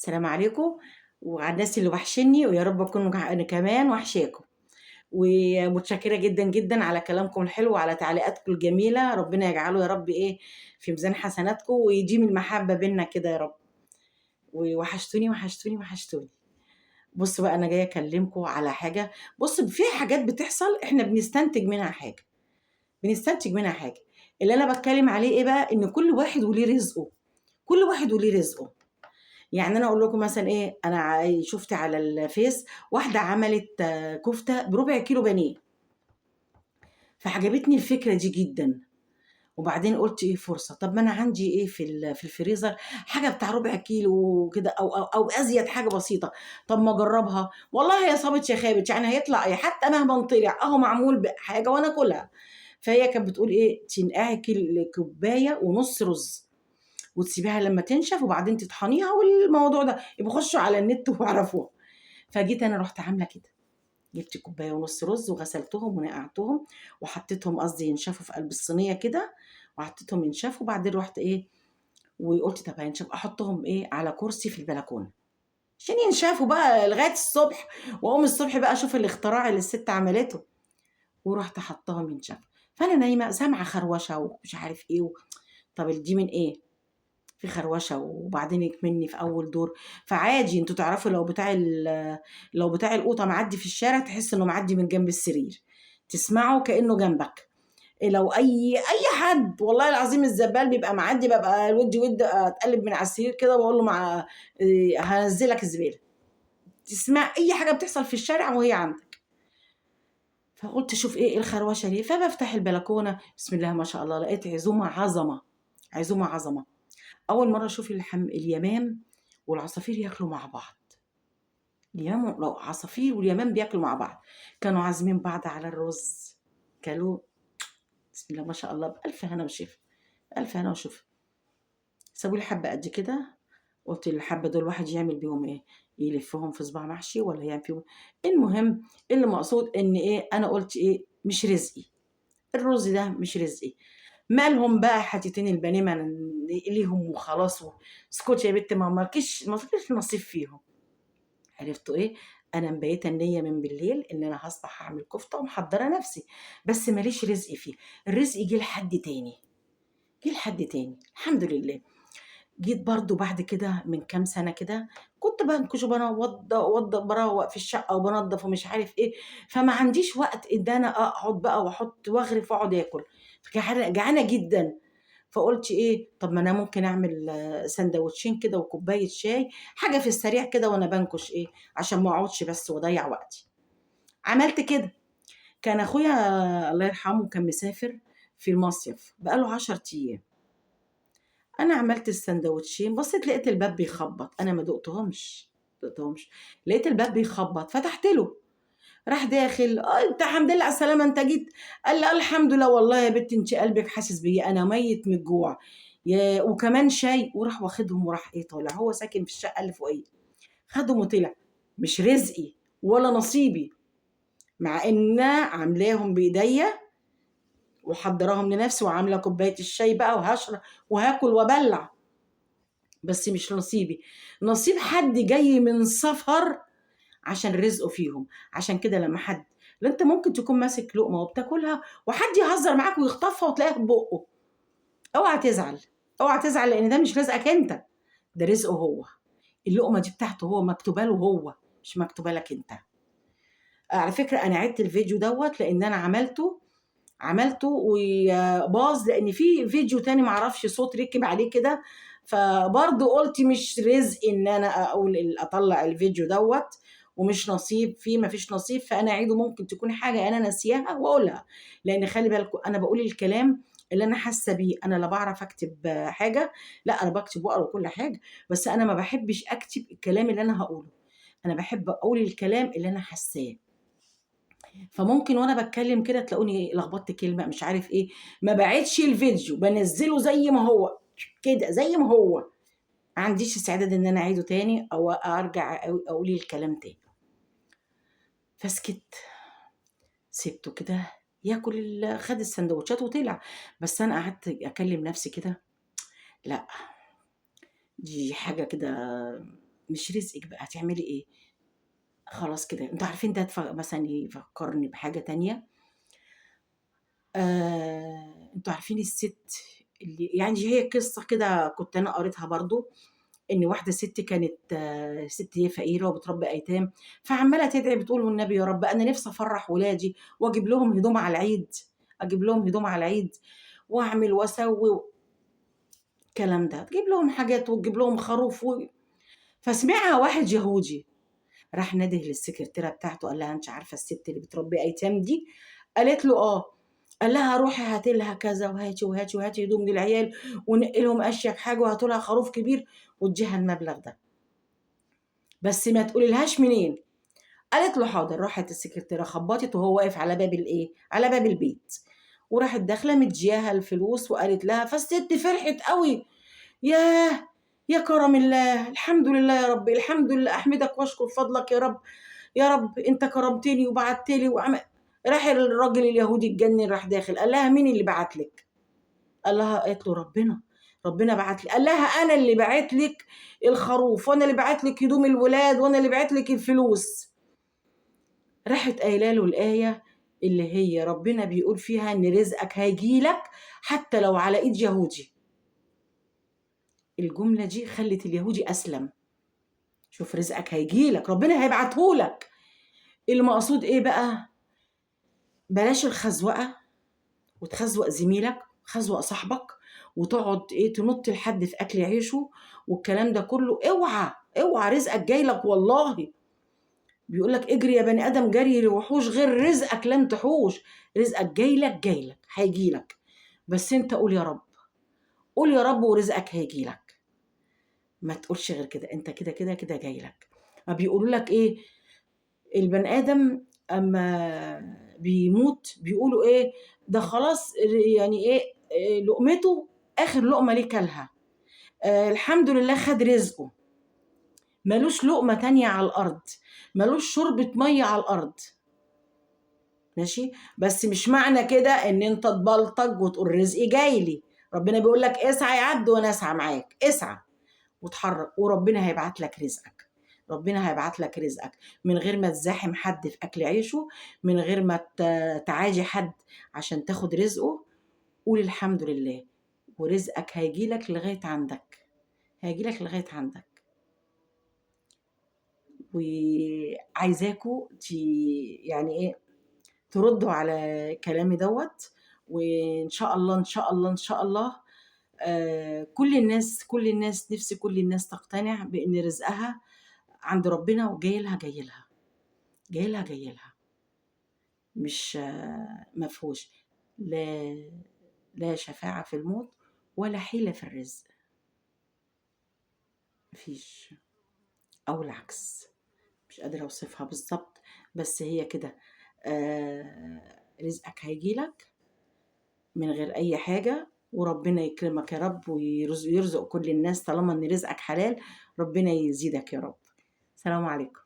السلام عليكم، وعلى الناس اللي وحشني، ويا رب أكون أنا كمان وحشاكم. ومتشكرة جدًا، جدًا على كلامكم الحلو وعلى تعليقاتكم الجميلة، ربنا يجعله يا رب في ميزان حسناتكم ويديم المحبة بيننا كده يا رب. ووحشتوني، وحشتوني، وحشتوني. بُصّوا بقى أنا جاية أكلمكم على حاجة. بُص، في حاجات بتحصل إحنا بنستنتج منها حاجة، بنستنتج منها حاجة. اللي أنا باتكلم عليه إيه بقى، إن كل واحد وليه رزقه، كل واحد وليه رزقه. يعني أنا أقول لكم مثلًا إيه، أنا شُفت على الفيس واحدة عملت كفتة بربع كيلو بانيه، فعجبتني الفكرة دي جدًا. وبعدين قُلت إيه فرصة، طب ما أنا عندي إيه في الفريزر حاجة بتاع ربع كيلو وكده أو أزيد حاجة بسيطة، طب ما أجرّبها، والله يا صابت يا خابت، يعني هيطلع إيه، حتى مهمًا طلع أهو معمول بحاجة وأنا آكلها. فهي كانت بتقول إيه، تنقعي كوباية ونُص رز، وتسيبيها لمّا تنشف وبعدين تطحنيها والموضوع ده، يبقوا خشوا على النت واعرفوها. فجيت أنا رُحت عاملة كده، جبت كوباية ونُص رز وغسلتهم ونقعتهم وحطيتهم قصدي ينشفوا في قلب الصينية كده، وحطيتهم ينشفوا وبعدين رُحت إيه، وقُلت طب هينشفوا أحطهم إيه، على كرسي في البلكونة عشان ينشفوا بقى لغاية الصبح، وأقوم الصبح بقى أشوف الاختراع اللي الست عملته، ورُحت حاطاهم ينشفوا. فأنا نايمة سامعة خروشة ومش عارف إيه طب دي من إيه؟ في خروشة وبعدين إكمنّي في أول دور. فعادي أنتم تعرفوا لو بتاع القوطة معدّي في الشارع تحس إنه معدّي من جنب السرير، تسمعه كإنه جنبك. لو أي حد والله العظيم الزبّال بيبقى معدّي بابقى ود أتقلّب من على السرير كده وأقول له هانزّلك الزبالة. تسمع أي حاجة بتحصل في الشارع وهي عندك. فقُلت أشوف إيه الخروشة دي، فبافتح البلكونة بسم الله ما شاء الله لقيت عزومة عظمة، عزومة عظمة. أول مرّة أشوف اليمام والعصافير ياكلوا مع بعض. العصافير واليمام بياكلوا مع بعض. كانوا عازمين بعض على الرز، كلوه بسم الله ما شاء الله بألف هنا وشفا، بألف هنا وشفا. سابوا لي حبّة قد كده، قُلت الحبّة دول الواحد يعمل بيهم إيه، يلفّهم في صباع محشي والّا يعمل فيهم. المهم اللي مقصود إن إيه، أنا قُلت إيه، مش رزقي، الرز ده مش رزقي. مالهم بقى حتتين البانيه ما ليهم وخلاص اسكتي يا بت ما لكيش نصيب فيهم. عرفتوا إيه، أنا مبيتة النية من بالليل إن أنا هاصبح هاعمل كفتة ومحضّرة نفسي، بس ما ليش رزق فيه، الرزق جه لحد تاني، جه لحد تاني، الحمد لله. جيت برضه بعد كده من كام سنة كده، كنت بانكش باروّق في الشقة وبانضّف ومش عارف إيه، فما عنديش وقت إن أنا أقعد بقى وأحط وأغرف وأقعد آكل، جعانة جدًا. فقُلت إيه، طب ما أنا ممكن أعمل ساندوتشين كده وكوباية شاي، حاجة في السريع كده وأنا بانكش إيه، عشان ما أقعدش بس وأضيّع وقتي. عملت كده. كان أخويا الله يرحمه كان مسافر في المصيف بقى له 10 أيام. أنا عملت الساندوتشين، بصيت لقيت الباب بيخبّط، أنا ما دُقتهمش، لقيت الباب بيخبّط، فتحت له، راح داخل، أنت الحمد لله على السلامة أنت جيت، قال لي: الحمد لله والله يا بت أنتِ قلبِك حاسس بيّا، أنا ميّت من الجوع، وكمان شاي." وراح واخدهم وراح إيه طالع، هو ساكن في الشقة اللي فوقيّا، خدهم وطلع، مش رزقي ولا نصيبي، مع إن عاملاهم بإيديّا ومحضّراهم لنفسي وعاملة كوباية الشاي بقى وهاكل وأبلّع، بس مش نصيبي، نصيب حد جاي من سفر عشان رزقه فيهم. عشان كده لمّا حد لا أنت ممكن تكون ماسك لقمة وبتاكلها وحد يهزر معاك ويخطفها وتلاقيها في بُقُّه، اوعى تزعل، اوعى تزعل لإن ده مش رزقك أنت، ده رزقه هو، اللقمة دي بتاعته هو مكتوبة له هو، مش مكتوبة لك أنت. على فكرة أنا عِدت الفيديو دوّة لإن أنا عملته وباظ لإن في فيديو تاني ما أعرفش صوت ركب عليه كده، فبرضه قُلت مش رزقي إن أنا أطلّع الفيديو دوّة ومش نصيب فيه ما فيش نصيب، فأنا أعيده ممكن تكون حاجة أنا ناسياها وأقولها، لإن خلّي بالكم أنا باقول الكلام اللي أنا حاسة بيه، أنا لا باعرف أكتب حاجة، لأ أنا باكتب وأقرا وكل حاجة، بس أنا ما باحبش أكتب الكلام اللي أنا هاقوله، أنا باحب أقول الكلام اللي أنا حاساه. فممكن وأنا باتكلم كده تلاقوني لخبطت كلمة مش عارف إيه، ما باعيدش الفيديو، بانزّله زي ما هو، كده زي ما هو، ما عنديش استعداد إن أنا أعيده تاني أو أرجع أقول الكلام تاني. فسكت، سِبته كده ياكل خد الساندوتشات وطلع، بس أنا قعدت أكلم نفسي كده، لأ، دي حاجة كده مش رزقِك بقى هتعملي إيه؟ خلاص كده، أنتم عارفين ده مثلًا يفكّرني بحاجة تانية. أنتم عارفين السِت اللي يعني هي قصة كده كنت أنا قريتها برضه، إن واحدة سِت كانت سِت هي فقيرة وبتربّي أيتام، فعمّالة تدعي بتقول: "والنبي يا رب أنا نِفْسي أفرّح ولادي وأجيب لهم هدوم على العيد، أجيب لهم هدوم على العيد وأعمل وأسوّي." الكلام ده، تجيب لهم حاجات وتجيب لهم خروف فسمعها واحد يهودي، راح نادِه للسكرتيرة بتاعته قال لها: "أنتِ عارفة السِت اللي بتربّي أيتام دي؟" قالت له: "آه." قال لها: "روحي هاتي لها كذا وهاتي، وهاتي، وهاتي هدوم للعيال ونقّي لهم أشيك حاجة وهاتوا لها خروف كبير وادّيها المبلغ ده، بس ما تقوليلهاش منين." قالت له: "حاضر." راحت السكرتيرة خبّطت وهو واقف على باب الإيه، على باب البيت، وراحت داخلة مدّياها الفلوس وقالت لها فالسِت فرحت أوي، ياه! يا كرم الله، الحمد لله يا رب، الحمد لله، أحمدك وأشكر فضلك يا رب، يا رب أنت كرمتني وبعتّ لي راح الراجل اليهودي اتجنن راح داخل، قال لها: "مين اللي بعت لِك؟" قالت له: "ربنا، ربنا بعت لي." قال لها: "أنا اللي باعت لِك الخروف، وأنا اللي باعت لِك هدوم الولاد، وأنا اللي باعت لِك الفلوس." راحت قايلة له الآية اللي هي ربنا بيقول فيها إن رزقك هييجي لك حتى لو على إيد يهودي. الجملة دي خلّت اليهودي أسلم، شوف رزقك هييجي لك، ربنا هيبعته لك. المقصود إيه بقى؟ بلاش الخزوقة وتخزوق زميلك، خزوق صاحبك، وتقعد إيه تنُط لحد في أكل عيشه والكلام ده كله، اوعى، اوعى رزقك جاي لك والله. بيقول لك اجري يا بني آدم جري الوحوش غير رزقك لن تحوش، رزقك جاي لك، جاي لك، هييجي لك، بس أنت قُل يا رب، قُل يا رب ورزقك هييجي لك، ما تقولش غير كده، أنت كده، كده، كده جاي لك. ما بيقولوا لك إيه، البني آدم أمّا بيموت بيقولوا إيه، ده خلاص يعني إيه، لقمته آخر لقمة ليه كلها، الحمد لله خَد رزقه، ما لوش لقمة تانية على الأرض، ما لوش شوربة مَيّة على الأرض، ماشي، بس مش معنى كده إن أنت تبلطج وتقول رزقي جاي لي، ربنا بيقول لك اسعى يا عبد وأنا أسعى معاك، اسعى واتحرّك وربنا هيبعت لك رزقك، ربنا هيبعت لك رزقك من غير ما تزاحم حد في أكل عيشه، من غير ما تعادي حد عشان تاخد رزقه، قُل الحمد لله ورزقك هييجي لك لغاية عندك، هييجي لك لغاية عندك. وعايزاكم يعني إيه، تردّوا على كلامي دوّة، وإن شاء الله، إن شاء الله، إن شاء الله كل الناس نِفْسي كل الناس تقتنع بإن رزقها عند ربنا وجاي لها، جاي لها، جاي لها، جاي لها، مش ما فيهوش لا لا شفاعة في الموت ولا حيلة في الرزق، ما فيش أو العكس، مش قادرة أوصفها بالضبط، بس هي كده رزقك هييجي لك من غير أي حاجة، وربنا يكرمك يا رب يرزق كل الناس طالما إن رزقك حلال، ربنا يزيدك يا رب. سلام عليكم.